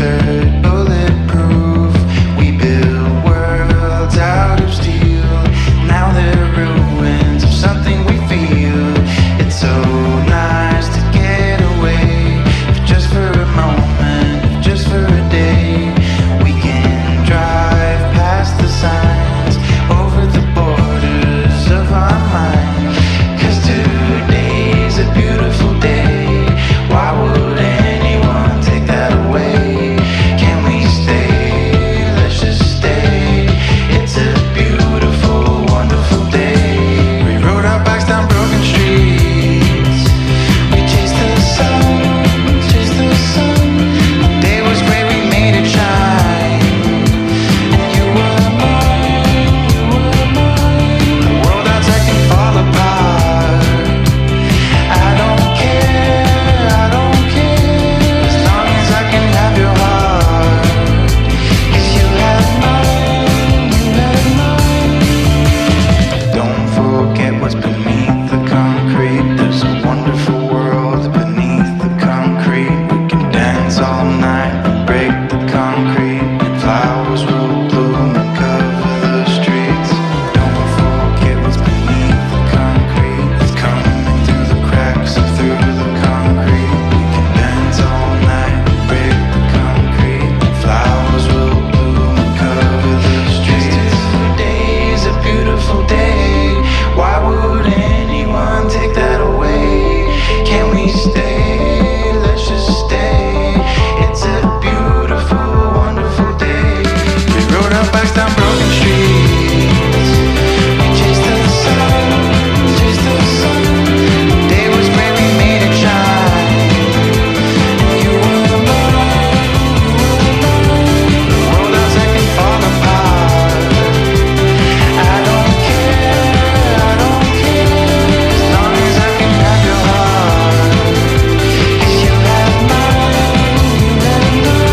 whispered, bulletproof. We build worlds out of steel. Now they're ruins of something we feel. It's so nice to get away, if just for a moment, if just for a day. We can drive past the signs, over the borders of our mind. 'Cause today's a beautiful day. Why would anyone take that away? Can we stay? Let's just stay. It's a beautiful, wonderful day. We rode our bikes down broken streets. We chased the sun, chased the sun. The day was great, we made it shine. And you were mine, you were mine. The world outside can fall apart. I don't care, I don't care, as long as I can have your heart. 'Cause you have mine, you have mine. Don't forget what's beneath the concrete. There's a wonderful world beneath the concrete. We can dance all night and break the concrete. Flowers will bloom and cover the streets. Don't forget what's beneath the concrete. It's coming through the cracks and through the concrete. We can dance all night and break the concrete. Flowers will bloom and cover the streets. Today's a beautiful day. Why would anyone take that away? Can we stay? Let's just stay. It's a beautiful, wonderful day. We rode our bikes down broken streets. We chased the sun, chased the sun. The day was great, we made it shine. And you were mine, you were mine. The world outside can fall apart. I don't care, I don't care, as long as I can have your heart. 'Cause you have mine, you have mine.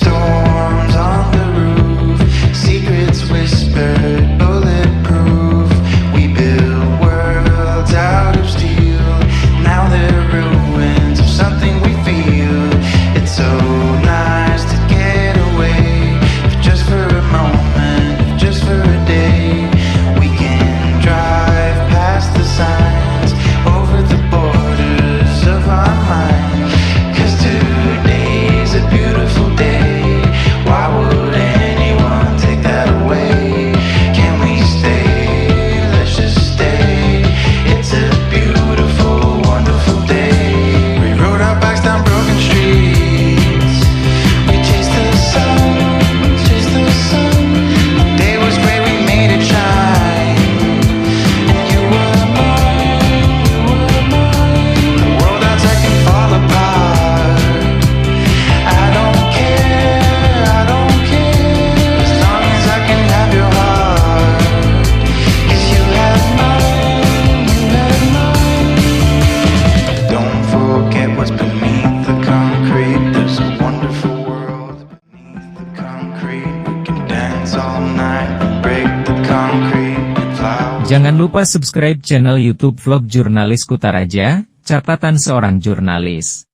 Storms on the roof, secrets whispered, bulletproof. We build worlds out of steel. Now they're ruins of something we feel. It's so nice to get away, if just for a moment, if just for a day. We can drive past the signs, over the borders of our mind. 'Cause today's a beautiful day. Why would anyone take that away? Can we stay? Let's just stay. It's a beautiful, wonderful day. We rode our bikes down broken streets. We chased the sun, chased the sun. The day was great, we made it shine. And you were mine, you were mine. The world outside can fall apart. I don't care, I don't care, as long as I can have your heart. 'Cause you have mine, you have mine. Don't forget what's beneath the concrete. There's a wonderful world beneath the concrete. We can dance all night and break the concrete. Flowers. Jangan lupa subscribe channel YouTube Vlog Jurnalis Kutaraja, Catatan Seorang Jurnalis.